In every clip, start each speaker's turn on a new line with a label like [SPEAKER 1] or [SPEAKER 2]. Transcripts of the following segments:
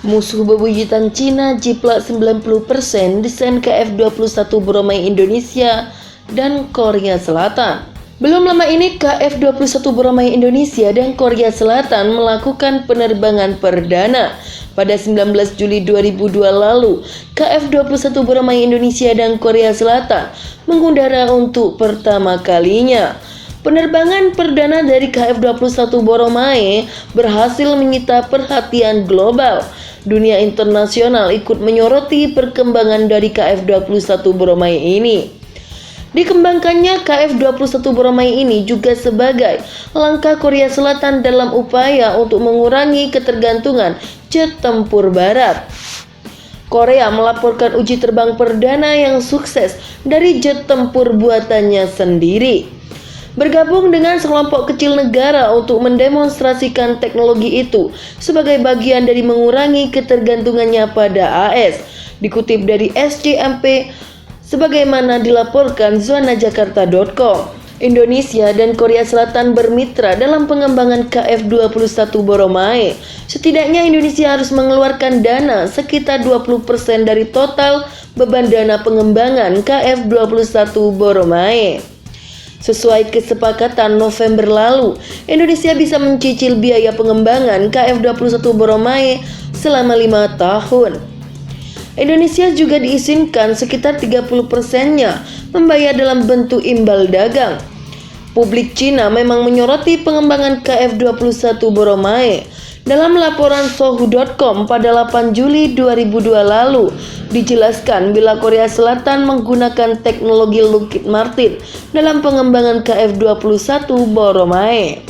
[SPEAKER 1] Musuh bebuyutan Cina jiplak 90% desain KF-21 Boramae Indonesia dan Korea Selatan. Belum lama ini KF-21 Boramae Indonesia dan Korea Selatan melakukan penerbangan perdana. Pada 19 Juli 2002 lalu, KF-21 Boramae Indonesia dan Korea Selatan mengudara untuk pertama kalinya. Penerbangan perdana dari KF-21 Boramae berhasil menyita perhatian global. Dunia internasional ikut menyoroti perkembangan dari KF-21 Boramae ini. Dikembangkannya KF-21 Boramae ini juga sebagai langkah Korea Selatan dalam upaya untuk mengurangi ketergantungan jet tempur barat. Korea melaporkan uji terbang perdana yang sukses dari jet tempur buatannya sendiri. Bergabung dengan sekelompok kecil negara untuk mendemonstrasikan teknologi itu sebagai bagian dari mengurangi ketergantungannya pada AS. Dikutip dari SCMP, sebagaimana dilaporkan zonajakarta.com, Indonesia dan Korea Selatan bermitra dalam pengembangan KF-21 Boramae. Setidaknya Indonesia harus mengeluarkan dana sekitar 20% dari total beban dana pengembangan KF-21 Boramae. Sesuai kesepakatan November lalu, Indonesia bisa mencicil biaya pengembangan KF-21 Boramae selama 5 tahun. Indonesia juga diizinkan sekitar 30%-nya membayar dalam bentuk imbal dagang. Publik Cina memang menyoroti pengembangan KF-21 Boramae. Dalam laporan Sohu.com pada 8 Juli 2002 lalu, dijelaskan bila Korea Selatan menggunakan teknologi Lockheed Martin dalam pengembangan KF-21 Boramae.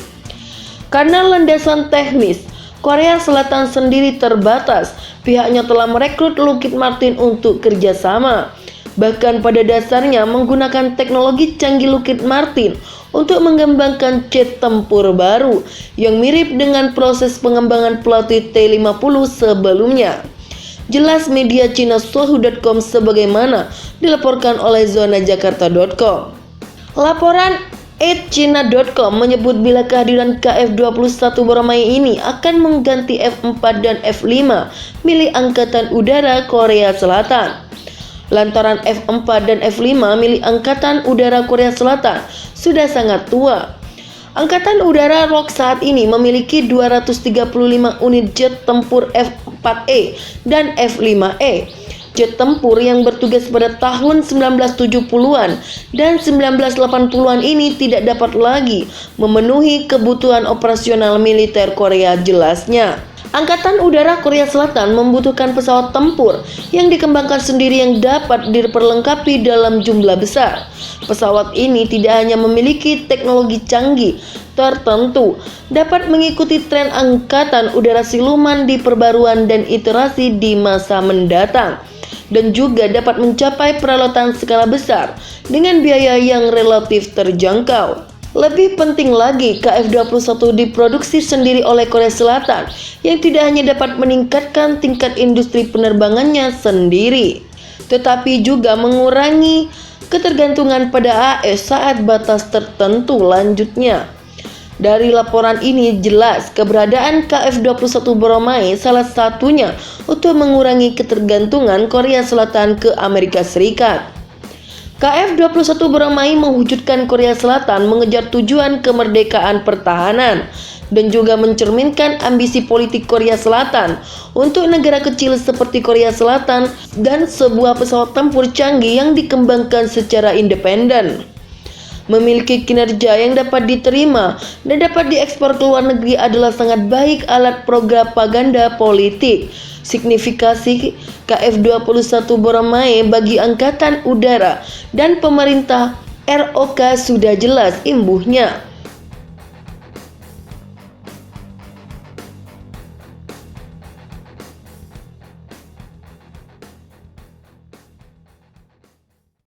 [SPEAKER 1] Karena landasan teknis, Korea Selatan sendiri terbatas. Pihaknya telah merekrut Lockheed Martin untuk kerjasama. Bahkan pada dasarnya menggunakan teknologi canggih Lockheed Martin untuk mengembangkan jet tempur baru yang mirip dengan proses pengembangan pelatih T-50 sebelumnya. Jelas media Cina Sohu.com sebagaimana dilaporkan oleh zonajakarta.com. Laporan @china.com menyebut bila kehadiran KF-21 Boramae ini akan mengganti F-4 dan F-5 milik Angkatan Udara Korea Selatan. Lantaran F-4 dan F-5 milik Angkatan Udara Korea Selatan sudah sangat tua. Angkatan Udara ROK saat ini memiliki 235 unit jet tempur F-4E dan F-5E. Jet tempur yang bertugas pada tahun 1970-an dan 1980-an ini tidak dapat lagi memenuhi kebutuhan operasional militer Korea jelasnya. Angkatan Udara Korea Selatan membutuhkan pesawat tempur yang dikembangkan sendiri yang dapat diperlengkapi dalam jumlah besar. Pesawat ini tidak hanya memiliki teknologi canggih tertentu, dapat mengikuti tren Angkatan Udara siluman di perbaruan dan iterasi di masa mendatang, dan juga dapat mencapai peralatan skala besar dengan biaya yang relatif terjangkau. Lebih penting lagi, KF-21 diproduksi sendiri oleh Korea Selatan yang tidak hanya dapat meningkatkan tingkat industri penerbangannya sendiri, tetapi juga mengurangi ketergantungan pada AS saat batas tertentu. Lanjutnya, dari laporan ini jelas keberadaan KF-21 Boramae salah satunya untuk mengurangi ketergantungan Korea Selatan ke Amerika Serikat. KF-21 Boramae mewujudkan Korea Selatan mengejar tujuan kemerdekaan pertahanan dan juga mencerminkan ambisi politik Korea Selatan untuk negara kecil seperti Korea Selatan dan sebuah pesawat tempur canggih yang dikembangkan secara independen. Memiliki kinerja yang dapat diterima dan dapat diekspor ke luar negeri adalah sangat baik alat propaganda politik. Signifikasi KF-21 Boramae bagi Angkatan Udara dan pemerintah ROK sudah jelas imbuhnya.